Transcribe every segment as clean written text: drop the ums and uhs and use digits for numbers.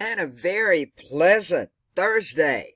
and a very pleasant Thursday,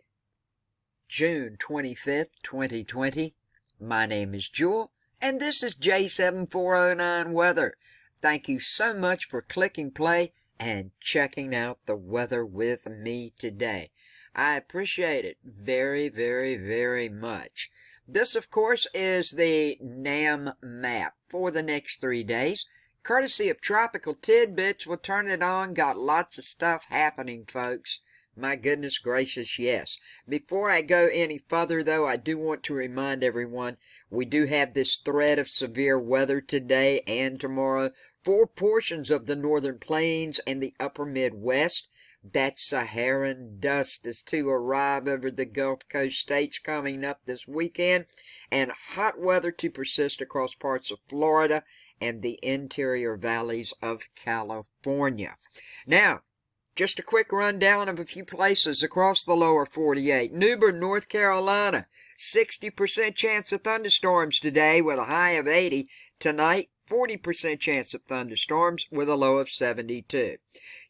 June 25th, 2020. My name is Jewel, and this is J7409 Weather. Thank you so much for clicking play and checking out the weather with me today. I appreciate it very, very, very much. This, of course, is the NAM map for the next 3 days. Courtesy of Tropical Tidbits, we'll turn it on. Got lots of stuff happening, folks. My goodness gracious, yes. Before I go any further, though, I do want to remind everyone, we do have this threat of severe weather today and tomorrow for portions of the northern plains and the upper Midwest. That Saharan dust is to arrive over the Gulf Coast states coming up this weekend, and hot weather to persist across parts of Florida and the interior valleys of California. Now, just a quick rundown of a few places across the lower 48. New Bern, North Carolina, 60% chance of thunderstorms today with a high of 80. Tonight, 40% chance of thunderstorms with a low of 72.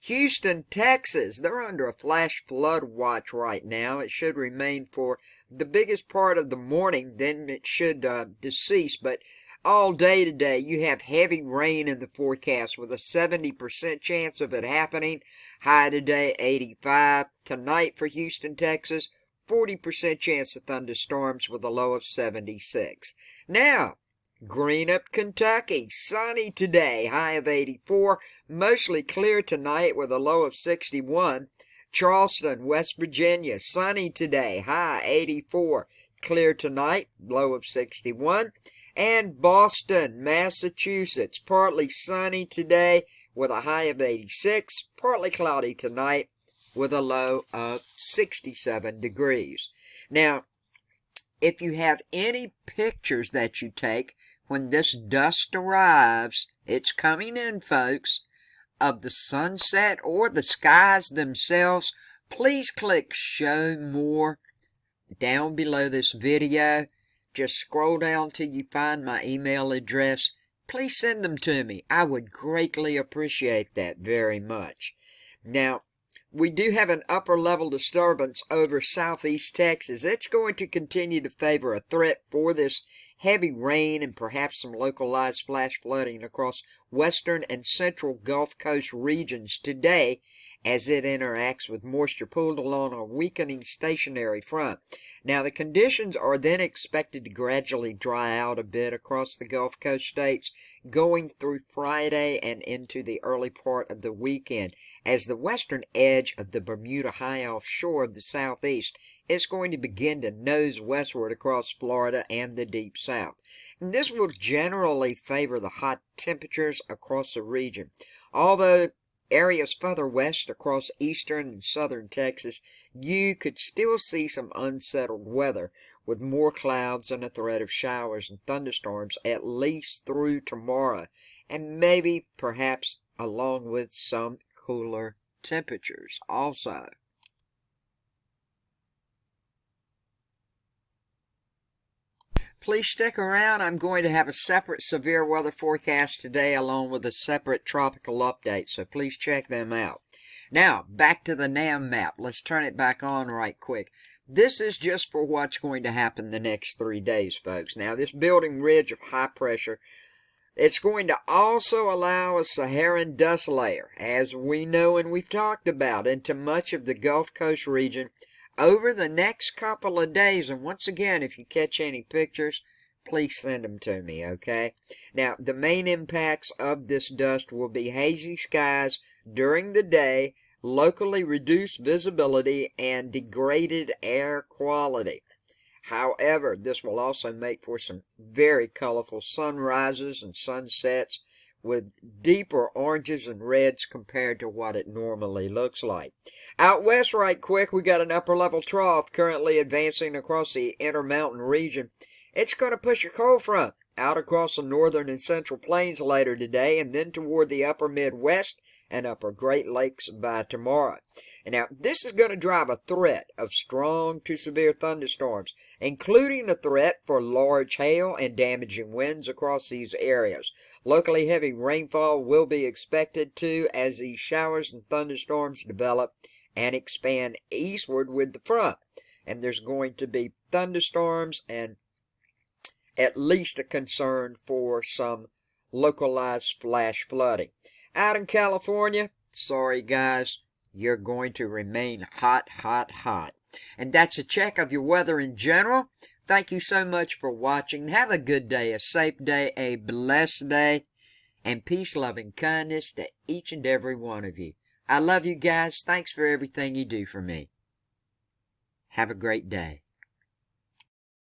Houston, Texas, they're under a flash flood watch right now. It should remain for the biggest part of the morning, then it should decease, but all day today, you have heavy rain in the forecast with a 70% chance of it happening. High today, 85. Tonight for Houston, Texas, 40% chance of thunderstorms with a low of 76. Now, Greenup, Kentucky, sunny today, high of 84. Mostly clear tonight with a low of 61. Charleston, West Virginia, sunny today, high 84. Clear tonight, low of 61. And Boston, Massachusetts, partly sunny today with a high of 86, partly cloudy tonight with a low of 67 degrees. Now, if you have any pictures that you take when this dust arrives, it's coming in, folks, of the sunset or the skies themselves, please click Show More down below this video. Just scroll down till you find my email address. Please send them to me. I would greatly appreciate that very much. Now, we do have an upper level disturbance over southeast Texas. It's going to continue to favor a threat for this heavy rain and perhaps some localized flash flooding across western and central Gulf Coast regions today as it interacts with moisture pulled along a weakening stationary front. Now, the conditions are then expected to gradually dry out a bit across the Gulf Coast states going through Friday and into the early part of the weekend as the western edge of the Bermuda high offshore of the southeast is going to begin to nose westward across Florida and the deep south. And this will generally favor the hot temperatures across the region, although areas further west across eastern and southern Texas, you could still see some unsettled weather with more clouds and a threat of showers and thunderstorms at least through tomorrow, and maybe perhaps along with some cooler temperatures also. Please stick around. I'm going to have a separate severe weather forecast today along with a separate tropical update, so please check them out. Now, back to the NAM map. Let's turn it back on right quick. This is just for what's going to happen the next 3 days, folks. Now, this building ridge of high pressure, it's going to also allow a Saharan dust layer, as we know and we've talked about, into much of the Gulf Coast region over the next couple of days. And once again, if you catch any pictures, please send them to me, okay? Now, the main impacts of this dust will be hazy skies during the day, locally reduced visibility, and degraded air quality. However, this will also make for some very colorful sunrises and sunsets with deeper oranges and reds compared to what it normally looks like. Out west right quick, we got an upper level trough currently advancing across the Intermountain region. It's going to push a cold front out across the northern and central plains later today and then toward the upper Midwest and upper Great Lakes by tomorrow. And now, this is going to drive a threat of strong to severe thunderstorms, including a threat for large hail and damaging winds across these areas. Locally heavy rainfall will be expected too as these showers and thunderstorms develop and expand eastward with the front. And there's going to be thunderstorms and at least a concern for some localized flash flooding. Out in California, sorry guys, you're going to remain hot, hot, hot. And that's a check of your weather in general. Thank you so much for watching. Have a good day, a safe day, a blessed day, and peace, love, and kindness to each and every one of you. I love you guys. Thanks for everything you do for me. Have a great day.